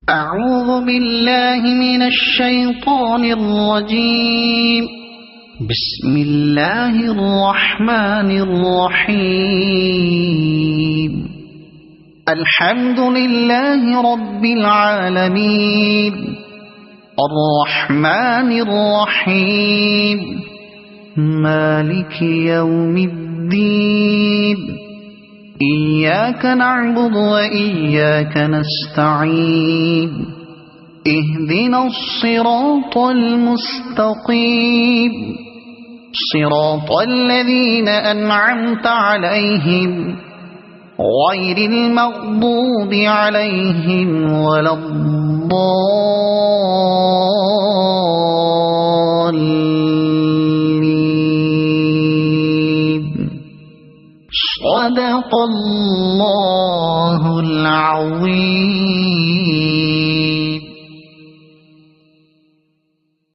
أعوذ بالله من الشيطان الرجيم. بسم الله الرحمن الرحيم. الحمد لله رب العالمين الرحمن الرحيم مالك يوم الدين إياك نعبد وإياك نستعين اهدنا الصراط المستقيم صراط الذين أنعمت عليهم غير المغضوب عليهم ولا الضالين. صدق الله العظيم.